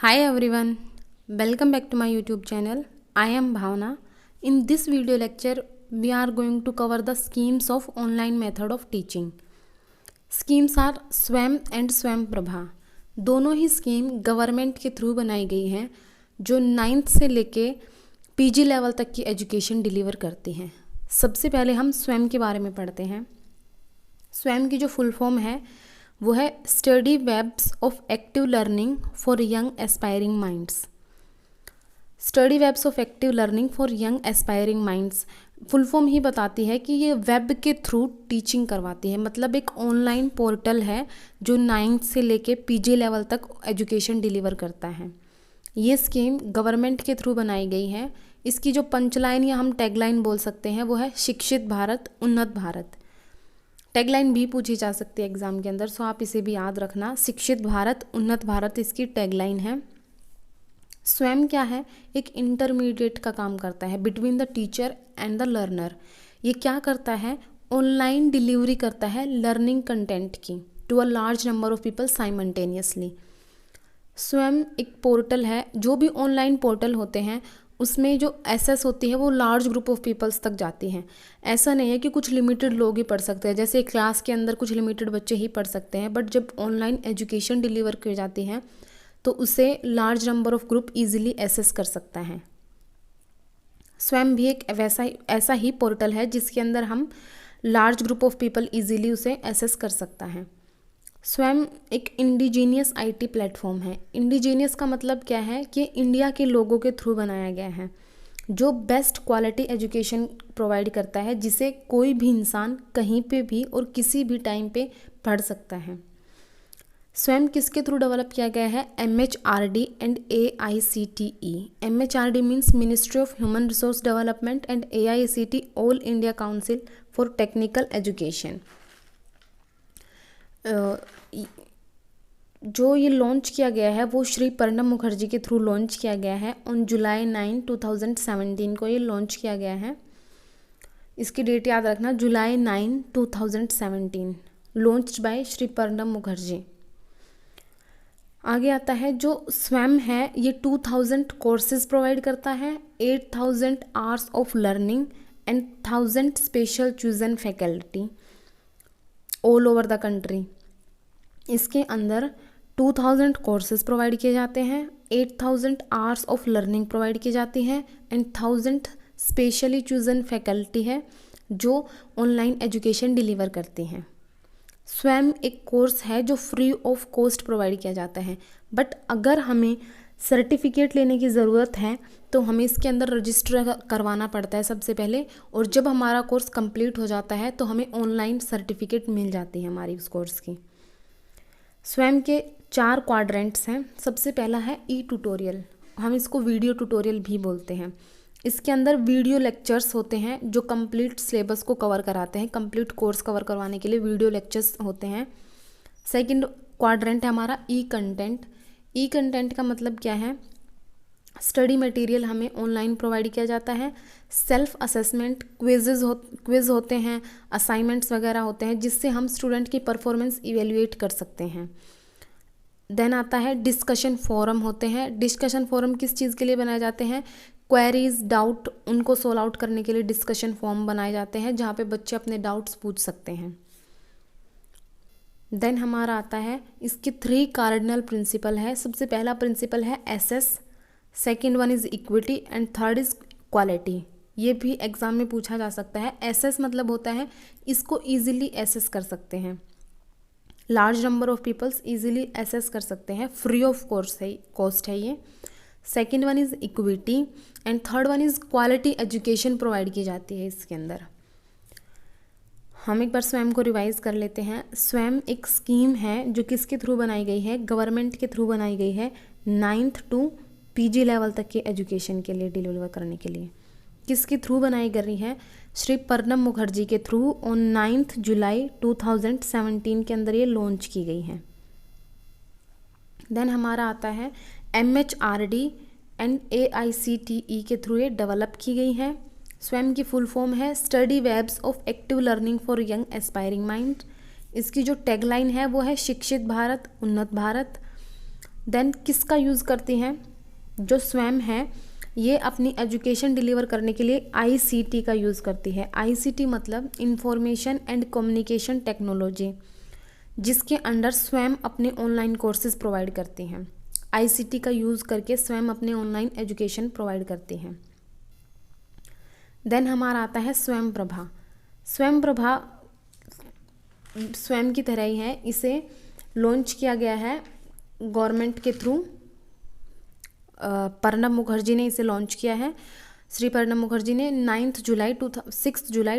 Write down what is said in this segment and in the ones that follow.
Hi everyone, welcome back to my YouTube channel. I am Bhavna. In this video lecture, we are going to cover the schemes of online method of teaching. Schemes are स्वयं and स्वयं प्रभा. दोनों ही scheme government के through बनाई गई हैं जो 9th से लेके PG लेवल तक की एजुकेशन डिलीवर करती हैं. सबसे पहले हम स्वयं के बारे में पढ़ते हैं. स्वयं की जो फुल फॉर्म है वो है study webs of active learning for young aspiring minds. Study webs of active learning for young aspiring minds full form ही बताती है कि ये वेब के थ्रू टीचिंग करवाती है. मतलब एक ऑनलाइन पोर्टल है जो 9th से लेके PG लेवल तक एजुकेशन डिलीवर करता है. ये स्कीम गवर्नमेंट के थ्रू बनाई गई है. इसकी जो पंचलाइन या हम टैगलाइन बोल सकते हैं वो है शिक्षित भारत उन्नत भारत. टैगलाइन भी पूछी जा सकती है एग्जाम के अंदर, सो आप इसे भी याद रखना. शिक्षित भारत उन्नत भारत इसकी टैगलाइन है. स्वयं क्या है, एक इंटरमीडिएट का काम करता है between the teacher and the learner. ये क्या करता है, ऑनलाइन डिलीवरी करता है लर्निंग कंटेंट की to a large number of people simultaneously. स्वयं एक पोर्टल है. जो भी ऑनलाइन पोर्टल होते हैं उसमें जो एक्सेस होती है वो लार्ज ग्रुप ऑफ पीपल्स तक जाती हैं. ऐसा नहीं है कि कुछ लिमिटेड लोग ही पढ़ सकते हैं. जैसे क्लास के अंदर कुछ लिमिटेड बच्चे ही पढ़ सकते हैं, बट जब ऑनलाइन एजुकेशन डिलीवर की जाती है तो उसे large number of group easily access कर सकता है. स्वयं भी एक ऐसा ही पोर्टल है जिसके अंदर हम large group of people easily उसे एक्सेस कर सकता है. स्वयं एक इंडिजीनियस IT प्लेटफॉर्म है. इंडिजीनियस का मतलब क्या है कि इंडिया के लोगों के थ्रू बनाया गया है जो बेस्ट क्वालिटी एजुकेशन प्रोवाइड करता है जिसे कोई भी इंसान कहीं पे भी और किसी भी टाइम पे पढ़ सकता है. स्वयं किसके थ्रू डेवलप किया गया है, MHRD and AICTE. MHRD means ministry of human resource development and AICTE all India council for technical education. जो ये लॉन्च किया गया है वो श्री प्रणब मुखर्जी के थ्रू लॉन्च किया गया है. ऑन जुलाई 9, 2017 को ये लॉन्च किया गया है. इसकी डेट याद रखना, जुलाई 9, 2017, लॉन्च बाय श्री प्रणब मुखर्जी. आगे आता है जो स्वयं है, ये 2000 कोर्सेज प्रोवाइड करता है, 8000 hours of learning and 1000 special chosen faculty all over the country. इसके अंदर 2000 कोर्सेज प्रोवाइड किए जाते हैं, 8000 आवर्स ऑफ लर्निंग प्रोवाइड की जाती है एंड 1000 स्पेशली चूजन फैकल्टी है जो ऑनलाइन एजुकेशन डिलीवर करती हैं. स्वयं एक कोर्स है जो फ्री ऑफ कॉस्ट प्रोवाइड किया जाता है, बट अगर हमें सर्टिफिकेट लेने की ज़रूरत है तो हमें इसके अंदर रजिस्टर करवाना पड़ता है सबसे पहले, और जब हमारा कोर्स कंप्लीट हो जाता है तो हमें ऑनलाइन सर्टिफिकेट मिल जाती है हमारी उस कोर्स की. स्वयं के 4 क्वाड्रेंट्स हैं. सबसे पहला है E-ट्यूटोरियल. हम इसको वीडियो ट्यूटोरियल भी बोलते हैं. इसके अंदर वीडियो लेक्चर्स होते हैं जो कंप्लीट सिलेबस को कवर कराते हैं. कंप्लीट कोर्स कवर करवाने के लिए वीडियो लेक्चर्स होते हैं. सेकंड क्वाड्रेंट है हमारा E-कंटेंट. E-कंटेंट का मतलब क्या है, स्टडी मटेरियल हमें ऑनलाइन प्रोवाइड किया जाता है. सेल्फ असेसमेंट, क्विज होते हैं, असाइनमेंट्स वगैरह होते हैं जिससे हम स्टूडेंट की परफॉर्मेंस इवेल्युएट कर सकते हैं. देन आता है डिस्कशन फोरम होते हैं. डिस्कशन फोरम किस चीज़ के लिए बनाए जाते हैं, क्वेरीज, डाउट, उनको सोल्व आउट करने के लिए डिस्कशन फोरम बनाए जाते हैं जहाँ पे बच्चे अपने डाउट्स पूछ सकते हैं. देन हमारा आता है, इसके 3 कार्डिनल प्रिंसिपल है. सबसे पहला प्रिंसिपल है SS, second one is equity and third is quality. ये भी एग्ज़ाम में पूछा जा सकता है. SS मतलब होता है इसको ईजिली एसेस कर सकते हैं, large number of peoples easily access कर सकते हैं, फ्री ऑफ कॉस्ट है ये. Second one is equity and third one is quality education provide की जाती है इसके अंदर. हम एक बार स्वयं को रिवाइज कर लेते हैं. स्वयं एक स्कीम है जो किसके थ्रू बनाई गई है, गवर्नमेंट के थ्रू बनाई गई है 9th टू PG लेवल तक के एजुकेशन के लिए डिलीवर करने के लिए. किसके थ्रू बनाई गई है, श्री प्रणब मुखर्जी के थ्रू. ऑन 9 जुलाई 2017 के अंदर ये लॉन्च की गई है. देन हमारा आता है MHRD एंड AICTE के थ्रू ये डेवलप की गई है. स्वयं की फुल फॉर्म है study webs of active learning for young aspiring mind. इसकी जो टैगलाइन है वो है शिक्षित भारत उन्नत भारत. देन किसका यूज़ करती हैं, जो स्वयं है ये अपनी एजुकेशन डिलीवर करने के लिए आईसीटी का यूज़ करती है। आईसीटी मतलब इंफॉर्मेशन एंड कम्युनिकेशन टेक्नोलॉजी, जिसके अंडर स्वयं अपने ऑनलाइन कोर्सेज प्रोवाइड करती हैं। आईसीटी का यूज़ करके स्वयं अपने ऑनलाइन एजुकेशन प्रोवाइड करती हैं। देन हमारा आता है स्वयं प्रभा। स्वयं प्रभा स्वयं की तरह ही है, इसे लॉन्च किया गया है गवर्नमेंट के थ्रू। प्रणब मुखर्जी ने इसे लॉन्च किया है। श्री प्रणब मुखर्जी ने 6 जुलाई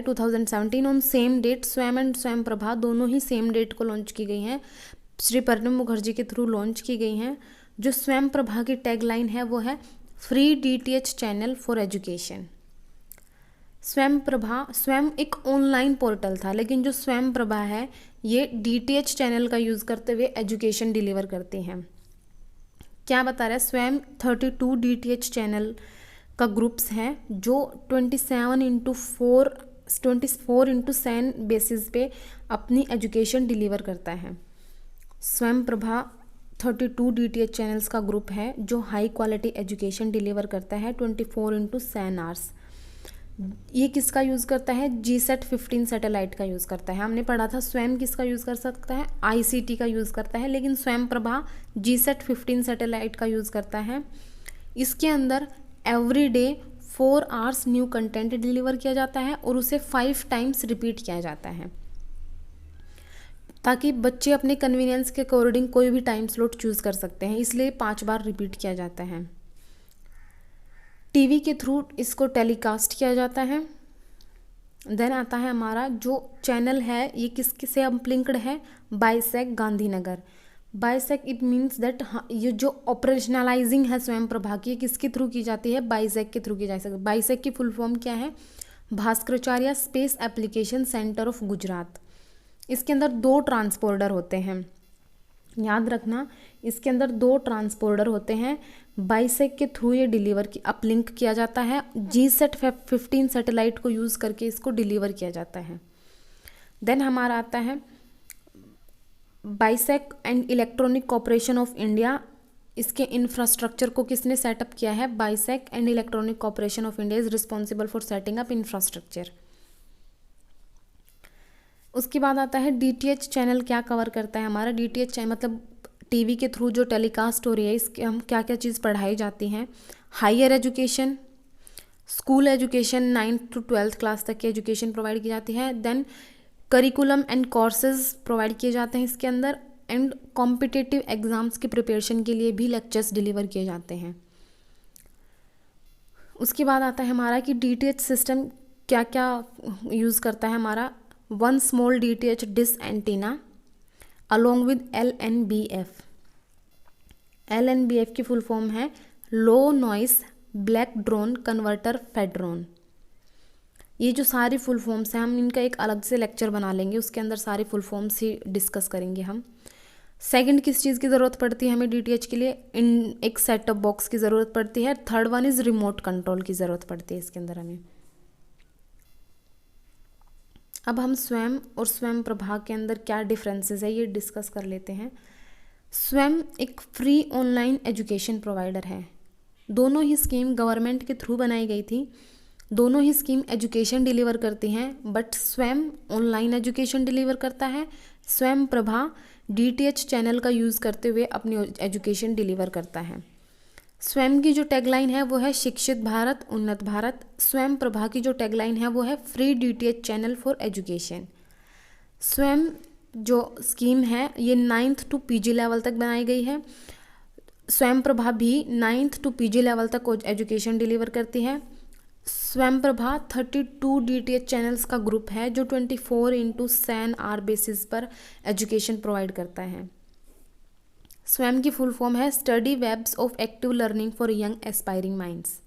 2017 ऑन सेम डेट, स्वयं एंड स्वयं प्रभा दोनों ही सेम डेट को लॉन्च की गई हैं, श्री प्रणब मुखर्जी के थ्रू लॉन्च की गई हैं। जो स्वयं प्रभा की टैगलाइन है वो है free DTH channel for education. स्वयं प्रभा स्वयं एक ऑनलाइन पोर्टल था, लेकिन जो स्वयं प्रभा है ये डीटीएच चैनल का यूज़ करते हुए एजुकेशन डिलीवर करती हैं। क्या बता रहा है, स्वयं 32 डीटीएच चैनल का ग्रुप्स हैं जो 24/7 बेसिस पे अपनी एजुकेशन डिलीवर करता है। स्वयं प्रभा 32 डीटीएच चैनल्स का ग्रुप है जो हाई क्वालिटी एजुकेशन डिलीवर करता है 24/7 आवर्स। ये किसका यूज़ करता है, GSAT 15 सैटेलाइट का यूज़ करता है। हमने पढ़ा था स्वयं किसका यूज़ कर सकता है, आईसीटी का यूज़ करता है, लेकिन स्वयं प्रभा GSAT 15 सैटेलाइट का यूज़ करता है। इसके अंदर every day 4 hours new content deliver किया जाता है और उसे 5 टाइम्स रिपीट किया जाता है, ताकि बच्चे अपने कन्वीनियंस के अकॉर्डिंग कोई भी टाइम स्लॉट चूज़ कर सकते हैं, इसलिए 5 बार रिपीट किया जाता है। टीवी के थ्रू इसको टेलीकास्ट किया जाता है। देन आता है हमारा जो चैनल है ये किसके से लिंक्ड है, bisect Gandhinagar. Bisect it means that ये जो ऑपरेशनलाइजिंग है स्वयं प्रभा की किसके थ्रू की जाती है, बाइसेक के थ्रू की जा सकती है। बाइसेक की फुल फॉर्म क्या है, Bhaskaracharya space application centre of Gujarat. इसके अंदर 2 ट्रांसपोर्टर होते हैं, याद रखना इसके अंदर 2 ट्रांसपोर्टर होते हैं। बाइसेक के थ्रू ये डिलीवर अपलिंक किया जाता है, GSAT 15 सैटेलाइट को यूज़ करके इसको डिलीवर किया जाता है। देन हमारा आता है bisect and electronic corporation of India. इसके इंफ्रास्ट्रक्चर को किसने सेटअप किया है, bisect and electronic corporation of India is responsible for setting up infrastructure. उसके बाद आता है डीटीएच चैनल क्या कवर करता है हमारा। डीटीएच चैनल मतलब टीवी के थ्रू जो टेलीकास्ट हो रही है इसके हम क्या क्या चीज़ पढ़ाई जाती हैं, higher education, school education 9th to 12th class तक की एजुकेशन प्रोवाइड की जाती है। Then curriculum and courses provide किए जाते हैं इसके अंदर, एंड कॉम्पिटिटिव एग्जाम्स की प्रिपरेशन के लिए भी लेक्चर्स डिलीवर किए जाते हैं। उसके बाद आता है हमारा कि डीटीएच सिस्टम क्या क्या यूज़ करता है हमारा। 1 small DTH dish antenna along with LNBF। LNBF की फुल फॉर्म है low noise block down converter feedhorn. ये जो सारी फुल फॉर्म्स हैं हम इनका एक अलग से लेक्चर बना लेंगे, उसके अंदर सारी फुल फॉर्म्स ही डिस्कस करेंगे हम। सेकंड किस चीज़ की ज़रूरत पड़ती है हमें डीटीएच के लिए, एक सेटअप बॉक्स की ज़रूरत पड़ती है। Third one is remote control की ज़रूरत पड़ती है इसके अंदर हमें। अब हम स्वयं और स्वयं प्रभा के अंदर क्या डिफरेंसेस है ये डिस्कस कर लेते हैं। स्वयं एक फ्री ऑनलाइन एजुकेशन प्रोवाइडर है। दोनों ही स्कीम गवर्नमेंट के थ्रू बनाई गई थी, दोनों ही स्कीम एजुकेशन डिलीवर करती हैं, बट स्वयं ऑनलाइन एजुकेशन डिलीवर करता है, स्वयं प्रभा डीटीएच चैनल का यूज़ करते हुए अपनी एजुकेशन डिलीवर करता है। स्वयं की जो टैगलाइन है वो है शिक्षित भारत उन्नत भारत। स्वयं प्रभा की जो टैगलाइन है वो है free DTH channel for education. स्वयं जो स्कीम है ये 9th to PG लेवल तक बनाई गई है। स्वयं प्रभा भी 9th to PG लेवल तक एजुकेशन डिलीवर करती है। स्वयं प्रभा 32 डीटीएच चैनल्स का ग्रुप है जो 24/7 आवर बेसिस पर एजुकेशन प्रोवाइड करता है। स्वयं की फुल फॉर्म है study webs of active learning for young aspiring minds.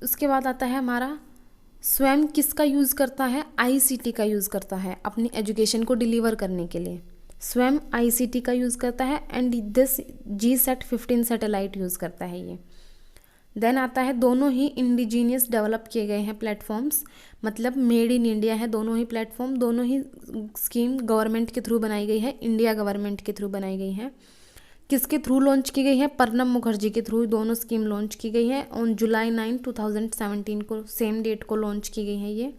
उसके बाद आता है हमारा स्वयं किसका यूज़ करता है, आईसीटी का यूज़ करता है अपनी एजुकेशन को डिलीवर करने के लिए। स्वयं आईसीटी का यूज़ करता है and this GSAT 15 satellite use करता है ये। देन आता है दोनों ही इंडिजीनियस डेवलप किए गए हैं प्लेटफॉर्म्स, मतलब मेड इन इंडिया है दोनों ही प्लेटफॉर्म। दोनों ही स्कीम गवर्नमेंट के थ्रू बनाई गई है, इंडिया गवर्नमेंट के थ्रू बनाई गई है। किसके थ्रू लॉन्च की गई है? प्रणब मुखर्जी के थ्रू दोनों स्कीम लॉन्च की गई है। ऑन जुलाई 9, 2017 को, सेम डेट को लॉन्च की गई है ये।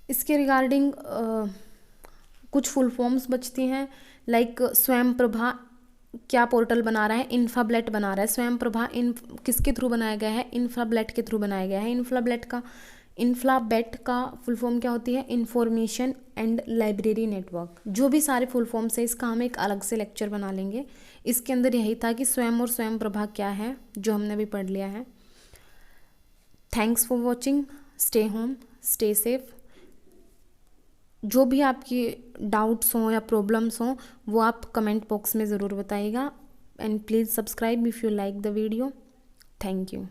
इसके रिगार्डिंग कुछ फुल फॉर्म्स बचती हैं, लाइक स्वयं प्रभा क्या पोर्टल बना रहा है? इन्फाब्लेट बना रहा है। स्वयं प्रभा किसके थ्रू बनाया गया है? इन्फाब्लेट के थ्रू बनाया गया है। इन्फ्लाबेट का फुल फॉर्म क्या होती है? Information and library network. जो भी सारे फुल फॉर्म्स है, इसका हम एक अलग से लेक्चर बना लेंगे। इसके अंदर यही था कि स्वयं और स्वयं प्रभा क्या है, जो हमने भी पढ़ लिया है। Thanks for watching. Stay home, stay safe. जो भी आपकी डाउट्स हों या प्रॉब्लम्स हों, वो आप कमेंट बॉक्स में ज़रूर बताइएगा। And please subscribe if you like the video. Thank you.